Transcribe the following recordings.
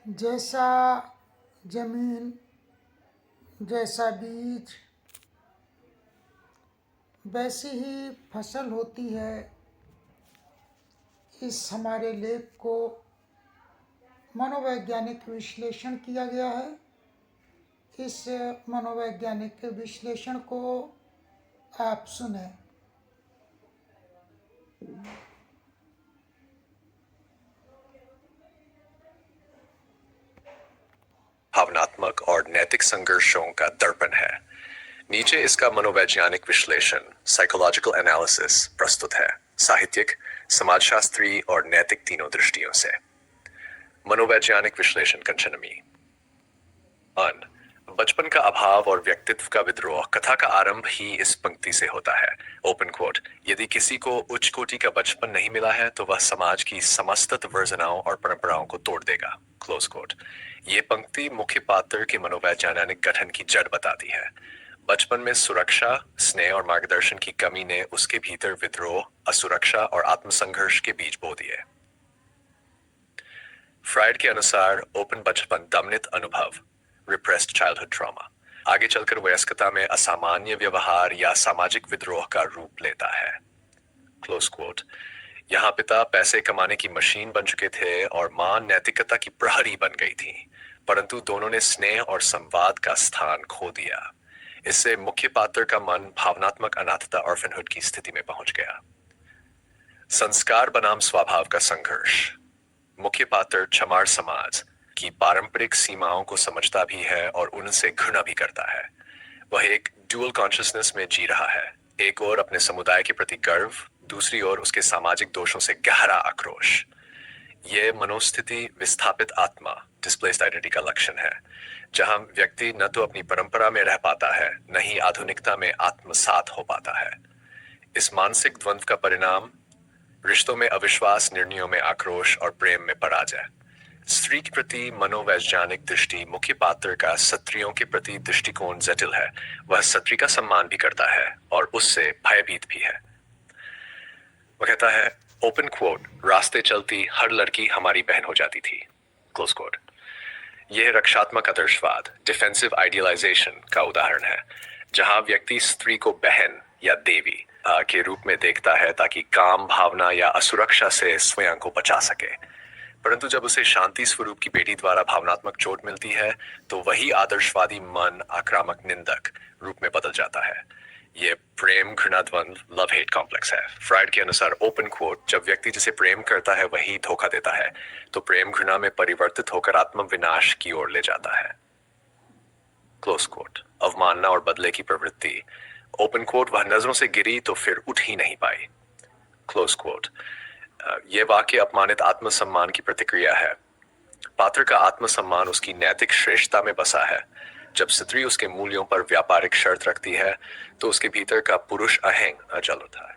जैसा जमीन, जैसा बीज, वैसी ही फसल होती है। इस हमारे लेख को मनोवैज्ञानिक विश्लेषण किया गया है। इस मनोवैज्ञानिक विश्लेषण को आप सुने। भावनात्मक और नैतिक संघर्षों का दर्पण है। नीचे इसका मनोवैज्ञानिक विश्लेषण साइकोलॉजिकल एनालिसिस प्रस्तुत है, साहित्यिक, समाजशास्त्री और नैतिक तीनों दृष्टियों से। मनोवैज्ञानिक विश्लेषण कंचनमी। अन बचपन का अभाव और व्यक्तित्व का विद्रोह। कथा का आरंभ ही इस पंक्ति से होता है, ओपन कोट, यदि किसी को उच्च कोटि का बचपन नहीं मिला है तो वह समाज की समस्त वर्जनाओं और परंपराओं को तोड़ देगा, क्लोज कोट। ये पंक्ति मुख्य पात्र के मनोवैज्ञानिक गठन की जड़ बताती है। बचपन में सुरक्षा, स्नेह और मार्गदर्शन की कमी ने उसके भीतर विद्रोह, असुरक्षा और आत्मसंघर्ष के बीज बो दिए। फ्राइड के अनुसार ओपन बचपन दमनित अनुभव, रिप्रेस्ड चाइल्डहुड ट्रॉमा, आगे चलकर वयस्कता में असामान्य व्यवहार या सामाजिक विद्रोह का रूप लेता है, क्लोज कोट। यहाँ पिता पैसे कमाने की मशीन बन चुके थे और मां नैतिकता की प्रहरी बन गई थी, परंतु दोनों ने स्नेह और संवाद का स्थान खो दिया। इससे मुख्य पात्र का मन भावनात्मक अनाथता ऑर्फनहुड की स्थिति में पहुंच गया। संस्कार बनाम स्वभाव का संघर्ष। मुख्य पात्र चमार समाज की पारंपरिक सीमाओं को समझता भी है और उनसे घृणा भी करता है। वह एक ड्यूअल कॉन्शियसनेस में जी रहा है, एक ओर अपने समुदाय के प्रति गर्व, दूसरी ओर उसके सामाजिक दोषों से गहरा आक्रोश। यह मनोस्थिति विस्थापित आत्मा, डिस्प्लेस्ड आइडेंटिटी का लक्षण है, जहां व्यक्ति न तो अपनी परंपरा में रह पाता है, न ही आधुनिकता में आत्मसात हो पाता है। इस मानसिक द्वंद्व का परिणाम रिश्तों में अविश्वास, निर्णयों में आक्रोश और प्रेम में पराजय। स्त्री के प्रति मनोवैज्ञानिक दृष्टि। मुख्य पात्र का स्त्रियों के प्रति दृष्टिकोण जटिल है। वह स्त्री का सम्मान भी करता है और उससे भयभीत भी है। वह कहता है, ओपन कोट, रास्ते चलती हर लड़की हमारी बहन हो जाती थी, क्लोज कोट। यह रक्षात्मक आदर्शवाद, डिफेंसिव आइडियलाइजेशन का उदाहरण है, जहां व्यक्ति स्त्री को बहन या देवी के रूप में देखता है ताकि काम, भावना या असुरक्षा से स्वयं को बचा सके। परंतु जब उसे शांति स्वरूप की बेटी द्वारा भावनात्मक चोट मिलती है तो वही आदर्शवादी मन आक्रामक निंदक रूप में बदल जाता है। यह प्रेम घृणा द्वंद्व, लव हेट कॉम्प्लेक्स है। फ्राइड के अनुसार ओपन कोट, जब व्यक्ति जिसे प्रेम करता है वही धोखा देता है तो प्रेम घृणा में परिवर्तित होकर आत्मविनाश की ओर ले जाता है, क्लोज कोट। अवमानना और बदले की प्रवृत्ति। ओपन कोट, वह नजरों से गिरी तो फिर उठ ही नहीं पाई, क्लोज कोट। यह वाक्य अपमानित आत्मसम्मान की प्रतिक्रिया है। पात्र का आत्मसम्मान उसकी नैतिक श्रेष्ठता में बसा है। जब स्त्री उसके मूल्यों पर व्यापारिक शर्त रखती है तो उसके भीतर का पुरुष अहंग अचल होता है।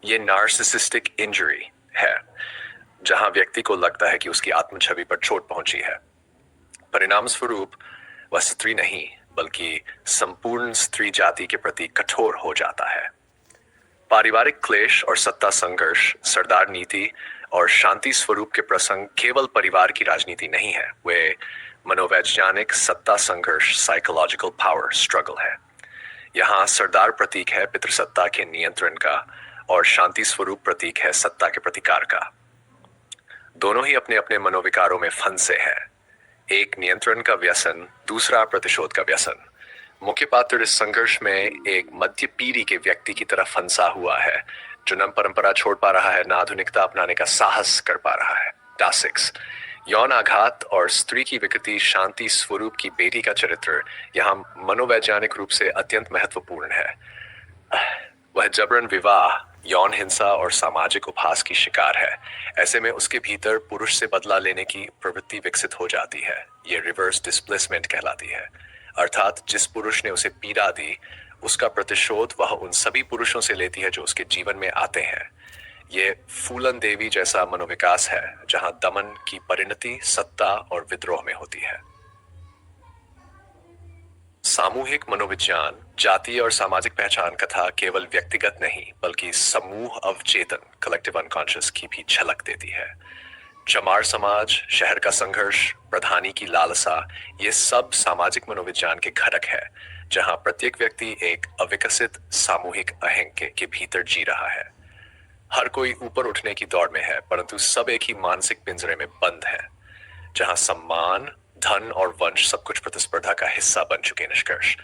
यह नार्सिसिस्टिक इंजरी है, जहां व्यक्ति को लगता है कि उसकी आत्मछवि पर चोट पहुंची है। परिणाम स्वरूप वह स्त्री नहीं बल्कि संपूर्ण स्त्री जाति के प्रति कठोर हो जाता है। पारिवारिक क्लेश और सत्ता संघर्ष, सरदार नीति और शांति स्वरूप के प्रसंग केवल परिवार की राजनीति नहीं है, वे मनोवैज्ञानिक सत्ता संघर्ष, साइकोलॉजिकल पावर स्ट्रगल है। यहाँ सरदार प्रतीक है पितृसत्ता के नियंत्रण का और शांति स्वरूप प्रतीक है सत्ता के प्रतिकार का। दोनों ही अपने अपने मनोविकारों में फंसे हैं, एक नियंत्रण का व्यसन, दूसरा प्रतिशोध का व्यसन। मुख्य पात्र इस संघर्ष में एक मध्य पीढ़ी के व्यक्ति की तरफ फंसा हुआ है, जो न परंपरा छोड़ पा रहा है, न आधुनिकता अपनाने का साहस कर पा रहा है। टासिक्स, यौन आघात और स्त्री की विकृति। शांति स्वरूप की बेटी का चरित्र यहाँ मनोवैज्ञानिक रूप से अत्यंत महत्वपूर्ण है। वह जबरन विवाह, यौन हिंसा और सामाजिक उपहास की शिकार है। ऐसे में उसके भीतर पुरुष से बदला लेने की प्रवृत्ति विकसित हो जाती है। ये रिवर्स डिस्प्लेसमेंट कहलाती है, अर्थात जिस पुरुष ने उसे पीड़ा दी उसका प्रतिशोध वह उन सभी पुरुषों से लेती है जो उसके जीवन में आते हैं। ये फूलन देवी जैसा मनोविकास है, जहां दमन की परिणति सत्ता और विद्रोह में होती है। सामूहिक मनोविज्ञान। जातीय और सामाजिक पहचान कथा केवल व्यक्तिगत नहीं बल्कि समूह अवचेतन, कलेक्टिव अनकॉन्शियस की भी झलक देती है। चमार समाज, शहर का संघर्ष, प्रधानी की लालसा, ये सब सामाजिक मनोविज्ञान के घटक है, जहां प्रत्येक व्यक्ति एक अविकसित सामूहिक अहंके के भीतर जी रहा है। हर कोई ऊपर उठने की दौड़ में है, परंतु सब एक ही मानसिक पिंजरे में बंद है, जहां सम्मान, धन और वंश सब कुछ प्रतिस्पर्धा का हिस्सा बन चुके। निष्कर्ष,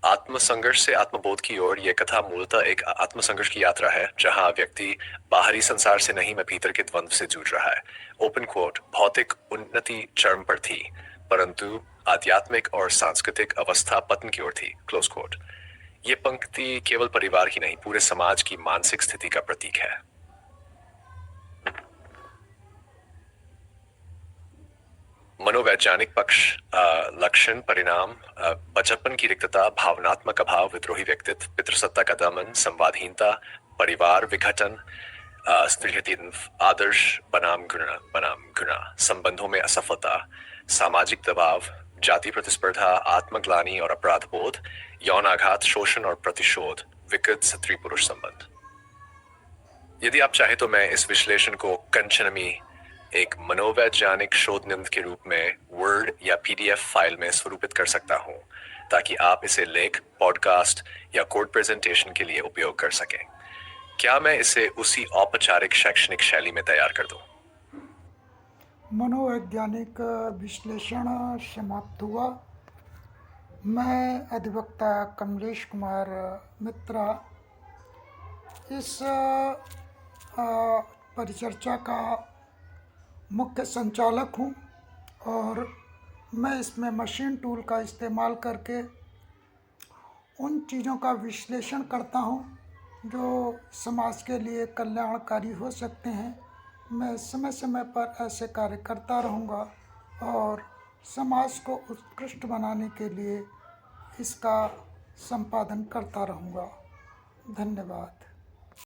आत्मसंघर्ष से आत्मबोध की ओर यह कथा मूलतः एक आत्मसंघर्ष की यात्रा है, जहां व्यक्ति बाहरी संसार से नहीं, मैं भीतर के द्वंद्व से जूझ रहा है। ओपन कोट, भौतिक उन्नति चरम पर थी, परंतु आध्यात्मिक और सांस्कृतिक अवस्था पतन की ओर थी। Close quote. ये पंक्ति केवल परिवार की नहीं, पूरे समाज की मानसिक स्थिति का प्रतीक है। मनोवैज्ञानिक पक्ष, लक्षण, परिणाम, बचपन की रिक्तता, भावनात्मक अभाव, विद्रोही व्यक्तित्व, पितृसत्ता का दमन, संवादहीनता, परिवार विघटन, स्त्रीहत्या, आदर्श बनाम घृणा, संबंधों में असफलता, सामाजिक दबाव, जाति प्रतिस्पर्धा, आत्मग्लानि और अपराध बोध, यौन आघात, शोषण और प्रतिशोध, विकृत स्त्री पुरुष संबंध। यदि आप चाहें तो मैं इस विश्लेषण को कंचनमी, एक मनोवैज्ञानिक शोध निबंध के रूप में वर्ड या पीडीएफ फाइल में स्वरूपित कर सकता हूं, ताकि आप इसे लेख, पॉडकास्ट या कोड प्रेजेंटेशन के लिए उपयोग कर सकें। क्या मैं इसे उसी औपचारिक शैक्षणिक शैली में तैयार कर दूं? मनोवैज्ञानिक विश्लेषण समाप्त हुआ। मैं अधिवक्ता कमलेश कुमार मित्रा इस परिचर्चा का मुख्य संचालक हूँ और मैं इसमें मशीन टूल का इस्तेमाल करके उन चीज़ों का विश्लेषण करता हूँ जो समाज के लिए कल्याणकारी हो सकते हैं। मैं समय समय पर ऐसे कार्य करता रहूँगा और समाज को उत्कृष्ट बनाने के लिए इसका संपादन करता रहूँगा। धन्यवाद।